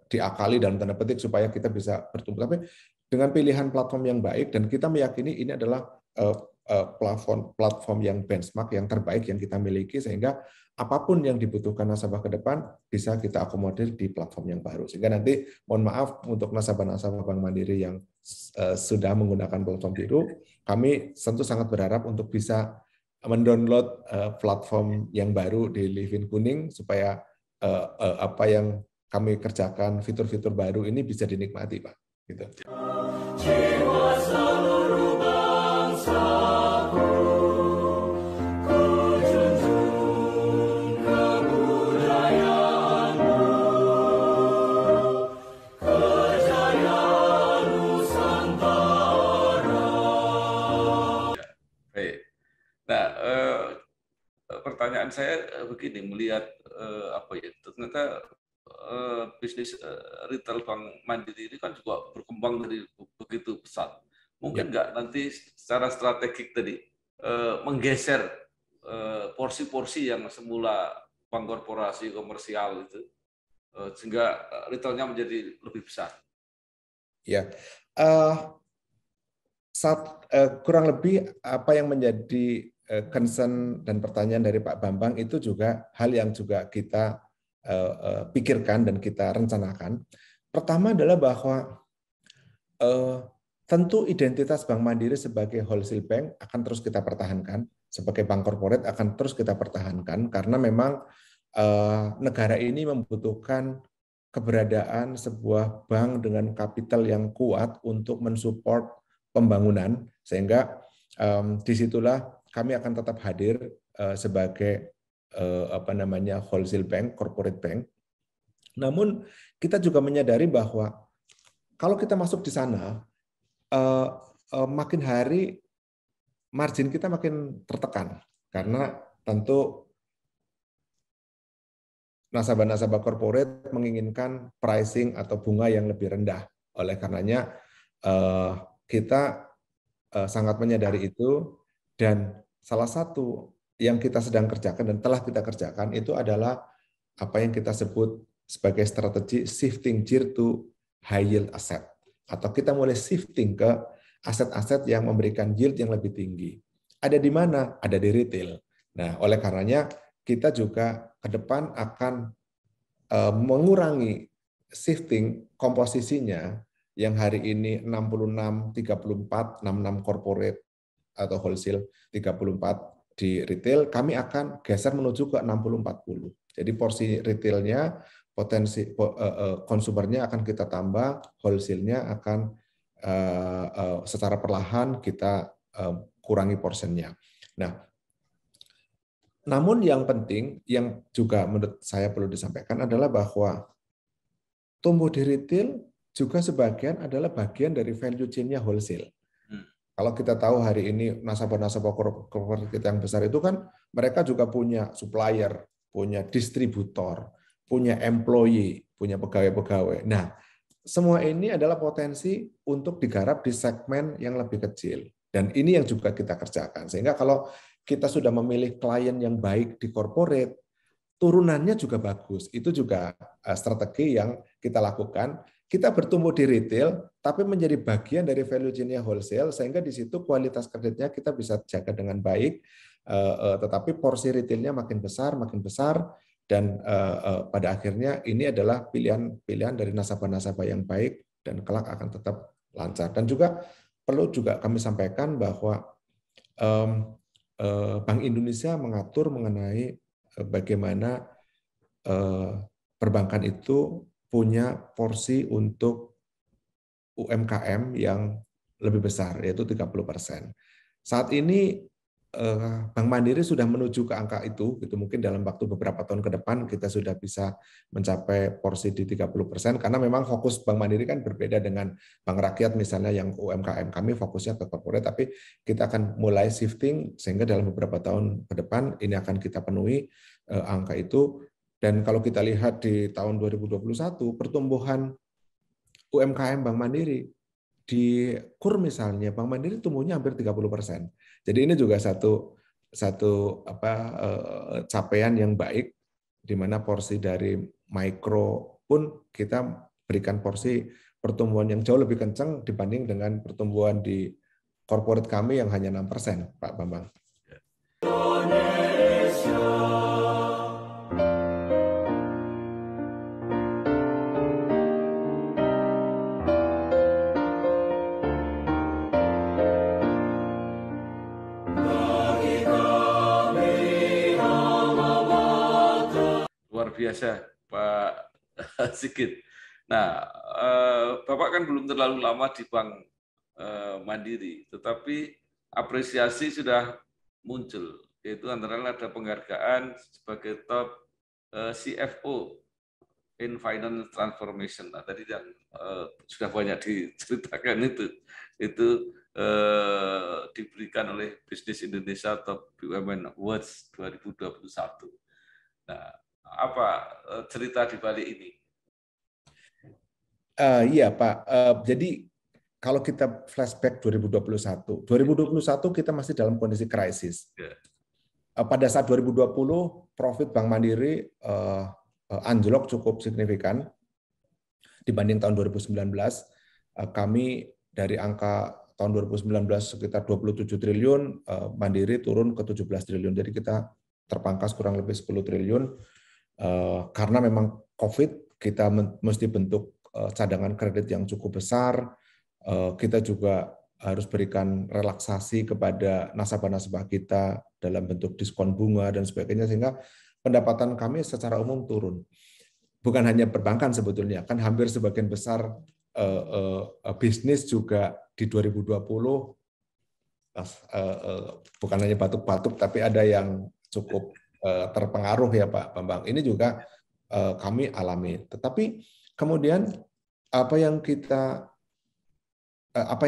A: diakali dalam tanda petik supaya kita bisa bertumbuh. Tapi dengan pilihan platform yang baik dan kita meyakini ini adalah platform yang benchmark yang terbaik yang kita miliki sehingga apapun yang dibutuhkan nasabah ke depan bisa kita akomodir di platform yang baru. Sehingga nanti mohon maaf untuk nasabah-nasabah Bank Mandiri yang sudah menggunakan platform biru, kami tentu sangat berharap untuk bisa mendownload platform yang baru di Livin kuning supaya apa yang kami kerjakan, fitur-fitur baru ini bisa dinikmati, Pak. Gitu.
B: Pertanyaan saya begini, melihat ternyata bisnis retail Bank Mandiri ini kan juga berkembang dari begitu pesat. Mungkin nggak nanti secara strategik tadi menggeser porsi-porsi yang semula bank korporasi komersial itu sehingga retailnya menjadi lebih besar.
A: Ya, kurang lebih apa yang menjadi concern dan pertanyaan dari Pak Bambang itu juga hal yang juga kita pikirkan dan kita rencanakan. Pertama adalah bahwa tentu identitas Bank Mandiri sebagai wholesale bank akan terus kita pertahankan, sebagai bank corporate akan terus kita pertahankan karena memang negara ini membutuhkan keberadaan sebuah bank dengan kapital yang kuat untuk mensupport pembangunan sehingga disitulah kami akan tetap hadir sebagai wholesale bank, corporate bank. Namun kita juga menyadari bahwa kalau kita masuk di sana, makin hari margin kita makin tertekan karena tentu nasabah-nasabah corporate menginginkan pricing atau bunga yang lebih rendah. Oleh karenanya kita sangat menyadari itu dan salah satu yang kita sedang kerjakan dan telah kita kerjakan itu adalah apa yang kita sebut sebagai strategi shifting gear to high yield asset. Atau kita mulai shifting ke aset-aset yang memberikan yield yang lebih tinggi. Ada di mana? Ada di retail. Nah, oleh karenanya kita juga ke depan akan mengurangi shifting komposisinya yang hari ini 66, 34, 66 corporate atau wholesale, 34 di retail, kami akan geser menuju ke 60-40. Jadi porsi retailnya, potensi konsumernya akan kita tambah, wholesale-nya akan secara perlahan kita kurangi porsennya. Nah, namun yang penting, yang juga menurut saya perlu disampaikan adalah bahwa tumbuh di retail juga sebagian adalah bagian dari value chain-nya wholesale. Kalau kita tahu hari ini nasabah-nasabah corporate kita yang besar itu kan mereka juga punya supplier, punya distributor, punya employee, punya pegawai-pegawai. Nah, semua ini adalah potensi untuk digarap di segmen yang lebih kecil. Dan ini yang juga kita kerjakan. Sehingga kalau kita sudah memilih klien yang baik di corporate, turunannya juga bagus. Itu juga strategi yang kita lakukan. Kita bertumbuh di retail, tapi menjadi bagian dari value chain-nya wholesale, sehingga di situ kualitas kreditnya kita bisa jaga dengan baik, tetapi porsi retailnya makin besar, dan pada akhirnya ini adalah pilihan dari nasabah-nasabah yang baik, dan kelak akan tetap lancar. Dan juga perlu juga kami sampaikan bahwa Bank Indonesia mengatur mengenai bagaimana perbankan itu punya porsi untuk UMKM yang lebih besar, yaitu 30%. Saat ini Bank Mandiri sudah menuju ke angka itu, gitu. Mungkin dalam waktu beberapa tahun ke depan kita sudah bisa mencapai porsi di 30%, karena memang fokus Bank Mandiri kan berbeda dengan Bank Rakyat misalnya yang UMKM. Kami fokusnya ke corporate, tapi kita akan mulai shifting sehingga dalam beberapa tahun ke depan ini akan kita penuhi angka itu. Dan kalau kita lihat di tahun 2021, pertumbuhan UMKM Bank Mandiri, di KUR misalnya, Bank Mandiri tumbuhnya hampir 30%. Jadi ini juga satu capaian yang baik, di mana porsi dari mikro pun kita berikan porsi pertumbuhan yang jauh lebih kencang dibanding dengan pertumbuhan di corporate kami yang hanya 6%, Pak Bambang.
B: Luar biasa, Pak Sigit. Nah, Bapak kan belum terlalu lama di Bank Mandiri, tetapi apresiasi sudah muncul, yaitu antara lain ada penghargaan sebagai top CFO in Finance Transformation. Nah, tadi yang sudah banyak diceritakan itu diberikan oleh Bisnis Indonesia Top BUMN Awards 2021. Nah, apa cerita di balik ini?
A: Iya Pak, jadi kalau kita flashback 2021 kita masih dalam kondisi krisis. Pada saat 2020 profit Bank Mandiri anjlok cukup signifikan dibanding tahun 2019. Kami dari angka tahun 2019 sekitar 27 triliun, Mandiri turun ke 17 triliun. Jadi kita terpangkas kurang lebih 10 triliun. Karena memang COVID, kita mesti bentuk cadangan kredit yang cukup besar. Kita juga harus berikan relaksasi kepada nasabah-nasabah kita dalam bentuk diskon bunga dan sebagainya, sehingga pendapatan kami secara umum turun. Bukan hanya perbankan sebetulnya, kan hampir sebagian besar bisnis juga di 2020 bukan hanya batuk-batuk, tapi ada yang cukup terpengaruh ya Pak Bambang. Ini juga kami alami. Tetapi kemudian apa yang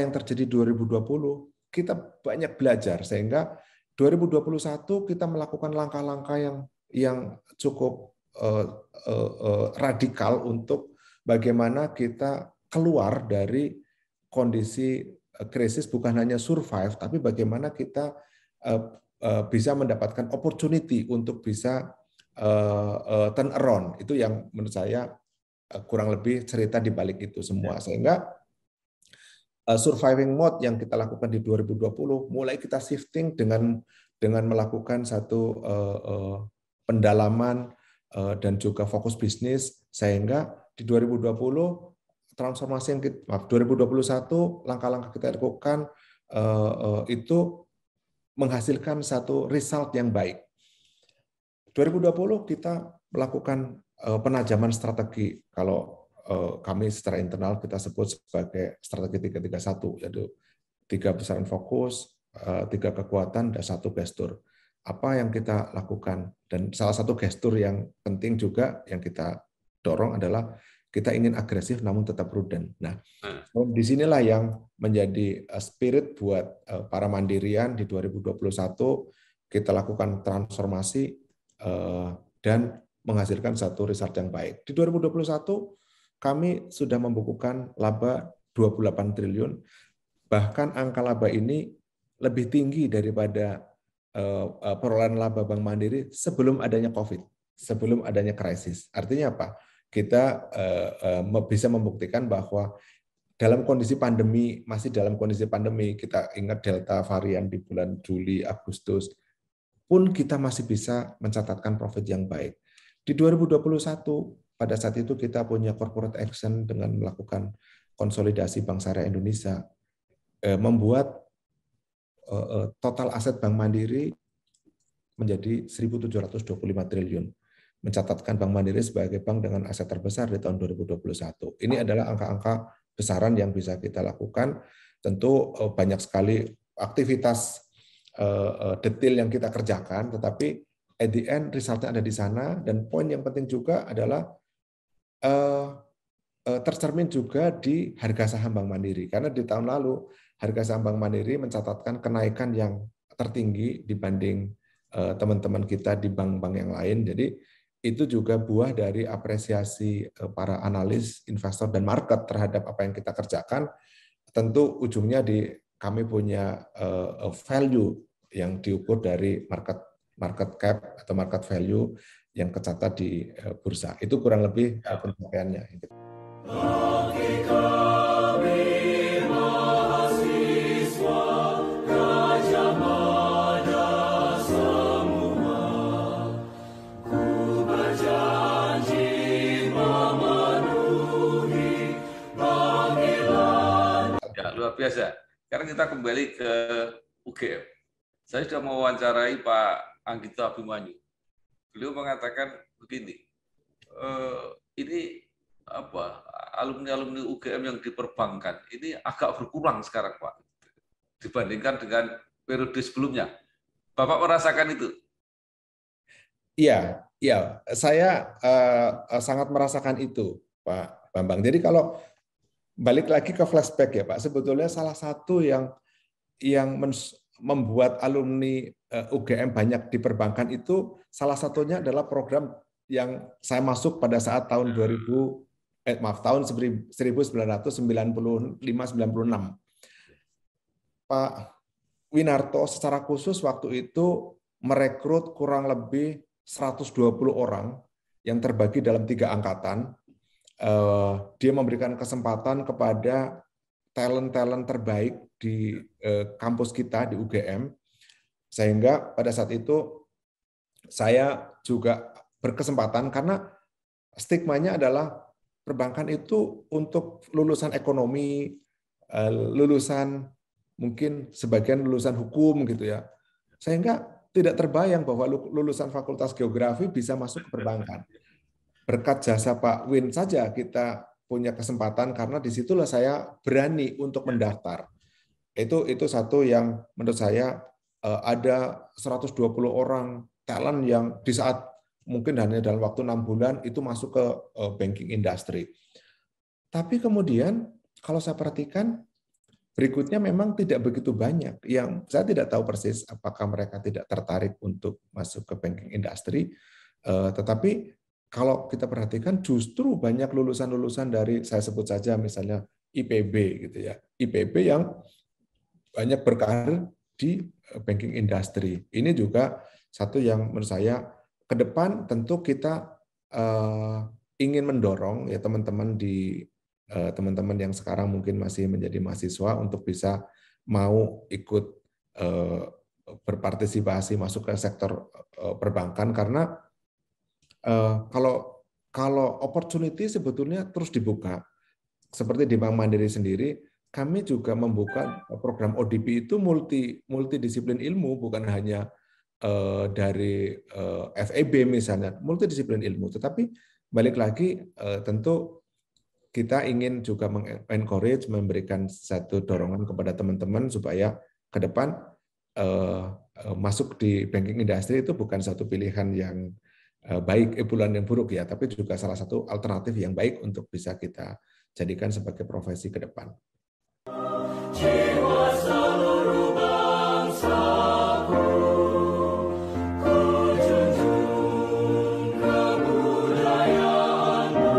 A: terjadi 2020, kita banyak belajar sehingga 2021 kita melakukan langkah-langkah yang cukup radikal untuk bagaimana kita keluar dari kondisi krisis, bukan hanya survive, tapi bagaimana kita bisa mendapatkan opportunity untuk bisa turn around. Itu yang menurut saya kurang lebih cerita di balik itu semua. Sehingga surviving mode yang kita lakukan di 2020 mulai kita shifting dengan melakukan satu pendalaman dan juga fokus bisnis, sehingga di 2020 transformasi yang 2021 langkah-langkah kita lakukan itu menghasilkan satu result yang baik. 2020 kita melakukan penajaman strategi, kalau kami secara internal kita sebut sebagai strategi 331, yaitu 3 besaran fokus, 3 kekuatan, dan 1 gestur. apa yang kita lakukan. Dan salah satu gestur yang penting juga yang kita dorong adalah kita ingin agresif namun tetap prudent. Nah, disinilah yang menjadi spirit buat para Mandirian di 2021, kita lakukan transformasi dan menghasilkan satu result yang baik. Di 2021 kami sudah membukukan laba 28 triliun, bahkan angka laba ini lebih tinggi daripada perolehan laba Bank Mandiri sebelum adanya COVID, sebelum adanya krisis. Artinya apa? Kita bisa membuktikan bahwa dalam kondisi pandemi, masih dalam kondisi pandemi, kita ingat Delta varian di bulan Juli, Agustus, pun kita masih bisa mencatatkan profit yang baik. Di 2021, pada saat itu kita punya corporate action dengan melakukan konsolidasi Bank Syariah Indonesia, membuat total aset Bank Mandiri menjadi 1.725 triliun. Mencatatkan Bank Mandiri sebagai bank dengan aset terbesar di tahun 2021. Ini adalah angka-angka besaran yang bisa kita lakukan. Tentu banyak sekali aktivitas detail yang kita kerjakan, tetapi at the end resultnya ada di sana. Dan poin yang penting juga adalah tercermin juga di harga saham Bank Mandiri. Karena di tahun lalu harga saham Bank Mandiri mencatatkan kenaikan yang tertinggi dibanding teman-teman kita di bank-bank yang lain. Jadi itu juga buah dari apresiasi para analis, investor, dan market terhadap apa yang kita kerjakan. Tentu ujungnya kami punya value yang diukur dari market cap atau market value yang tercatat di bursa. Itu kurang lebih pencapaiannya.
B: Luar biasa. Sekarang kita kembali ke UGM. Saya sudah mewawancarai Pak Anggito Abimanyu. Beliau mengatakan begini, ini apa alumni UGM yang diperbankan ini agak berkurang sekarang, Pak, dibandingkan dengan periode sebelumnya. Bapak merasakan itu?
A: Iya, saya sangat merasakan itu, Pak Bambang. Jadi kalau balik lagi ke flashback ya Pak, sebetulnya salah satu yang membuat alumni UGM banyak diperbankan itu salah satunya adalah program yang saya masuk pada saat tahun 1995-96. Pak Winarto secara khusus waktu itu merekrut kurang lebih 120 orang yang terbagi dalam 3 angkatan. Dia memberikan kesempatan kepada talent-talent terbaik di kampus kita di UGM, sehingga pada saat itu saya juga berkesempatan karena stigmanya adalah perbankan itu untuk lulusan ekonomi, lulusan mungkin sebagian lulusan hukum gitu ya, sehingga tidak terbayang bahwa lulusan Fakultas Geografi bisa masuk ke perbankan. Berkat jasa Pak Win saja kita punya kesempatan karena disitulah saya berani untuk mendaftar. Itu satu yang menurut saya ada 120 orang talent yang di saat mungkin hanya dalam waktu 6 bulan itu masuk ke banking industry. Tapi kemudian kalau saya perhatikan berikutnya memang tidak begitu banyak yang saya tidak tahu persis apakah mereka tidak tertarik untuk masuk ke banking industry, tetapi kalau kita perhatikan justru banyak lulusan-lulusan dari saya sebut saja misalnya IPB gitu ya. IPB yang banyak berkarir di banking industry. Ini juga satu yang menurut saya ke depan tentu kita ingin mendorong ya teman-teman yang sekarang mungkin masih menjadi mahasiswa untuk bisa mau ikut berpartisipasi masuk ke sektor perbankan karena kalau opportunity sebetulnya terus dibuka. Seperti di Bank Mandiri sendiri, kami juga membuka program ODP itu multidisiplin ilmu, bukan hanya dari FEB misalnya, multidisiplin ilmu. Tetapi balik lagi tentu kita ingin juga memberikan satu dorongan kepada teman-teman supaya ke depan masuk di banking industry itu bukan satu pilihan yang baik, pilihan yang buruk ya, tapi juga salah satu alternatif yang baik untuk bisa kita jadikan sebagai profesi ke depan.
E: Jiwa seluruh bangsaku, ku junjung kebudayaanmu,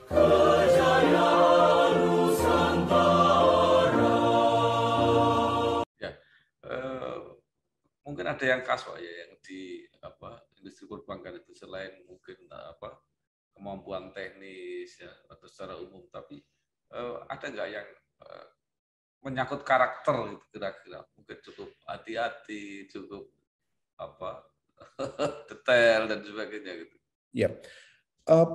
E: kejayaan Nusantara.
B: Ya, mungkin ada yang khas Pak ya, yang di industri perbankan itu selain mungkin kemampuan teknis ya atau secara umum, tapi ada nggak yang menyangkut karakter gitu kira-kira, mungkin cukup hati-hati, cukup detail dan sebagainya gitu.
A: Ya,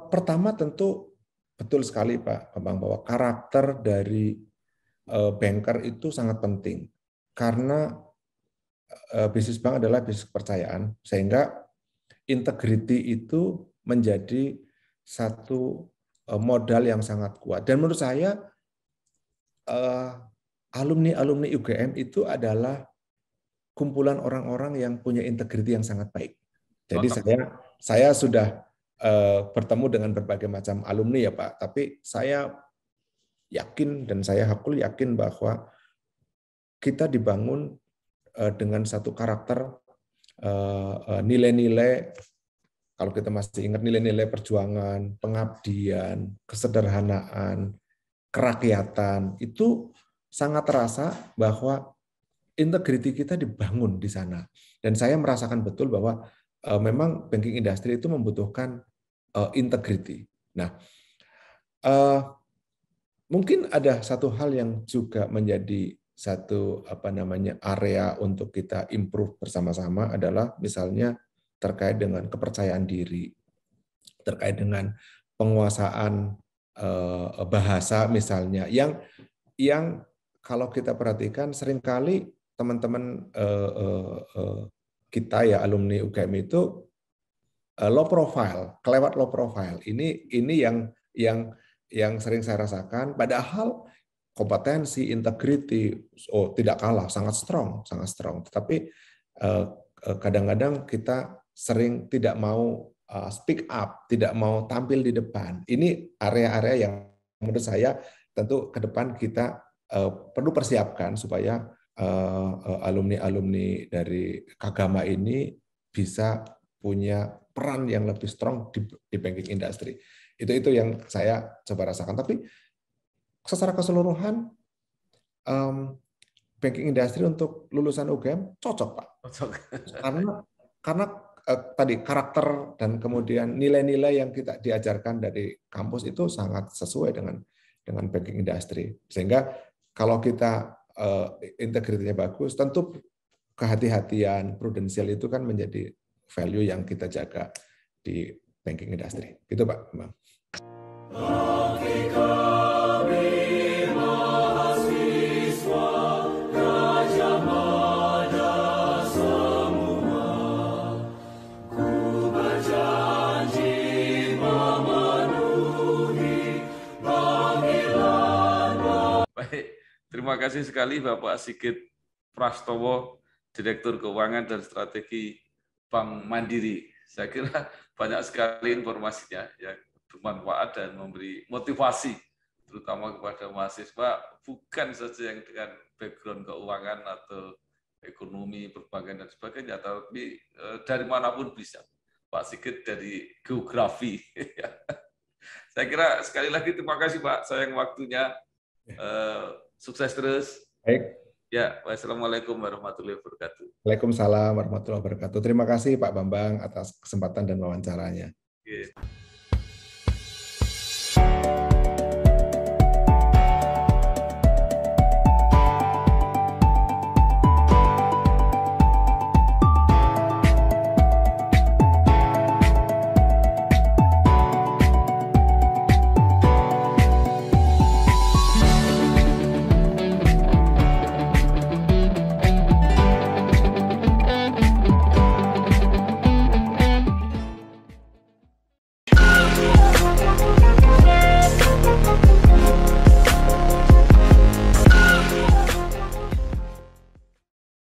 A: pertama tentu betul sekali Pak Bambang bahwa karakter dari banker itu sangat penting karena bisnis bank adalah bisnis kepercayaan, sehingga integriti itu menjadi satu modal yang sangat kuat. Dan menurut saya alumni UGM itu adalah kumpulan orang-orang yang punya integriti yang sangat baik. Jadi saya sudah bertemu dengan berbagai macam alumni ya Pak, tapi saya yakin dan saya hakul yakin bahwa kita dibangun dengan satu karakter, nilai-nilai, kalau kita masih ingat nilai-nilai perjuangan, pengabdian, kesederhanaan, kerakyatan, itu sangat terasa bahwa integriti kita dibangun di sana. Dan saya merasakan betul bahwa memang banking industry itu membutuhkan integriti. Nah, mungkin ada satu hal yang juga menjadi satu area untuk kita improve bersama-sama adalah misalnya terkait dengan kepercayaan diri, terkait dengan penguasaan bahasa misalnya, yang kalau kita perhatikan seringkali teman-teman kita ya alumni UGM itu low profile, kelewat low profile. Ini yang sering saya rasakan. Padahal kompetensi, integriti, tidak kalah, sangat strong. Tetapi kadang-kadang kita sering tidak mau speak up, tidak mau tampil di depan. Ini area-area yang menurut saya tentu ke depan kita perlu persiapkan supaya alumni-alumni dari Kagama ini bisa punya peran yang lebih strong di banking industry. Itu yang saya coba rasakan. Tapi secara keseluruhan banking industry untuk lulusan UGM cocok Pak. Karena tadi karakter dan kemudian nilai-nilai yang kita diajarkan dari kampus itu sangat sesuai dengan banking industry. Sehingga kalau kita integritinya bagus, tentu kehati-hatian, prudensial itu kan menjadi value yang kita jaga di banking industry. Gitu Pak.
B: Terima kasih sekali Bapak Sigit Prastowo, Direktur Keuangan dan Strategi Bank Mandiri. Saya kira banyak sekali informasinya yang bermanfaat dan memberi motivasi, terutama kepada mahasiswa, bukan saja yang dengan background keuangan atau ekonomi, perbankan, dan sebagainya, tapi dari manapun bisa. Pak Sigit dari geografi. Saya kira sekali lagi terima kasih Pak, sayang waktunya. Sukses terus.
A: Baik.
B: Ya, wassalamualaikum warahmatullahi wabarakatuh.
A: Waalaikumsalam warahmatullahi wabarakatuh. Terima kasih Pak Bambang atas kesempatan dan wawancaranya.
B: Okay.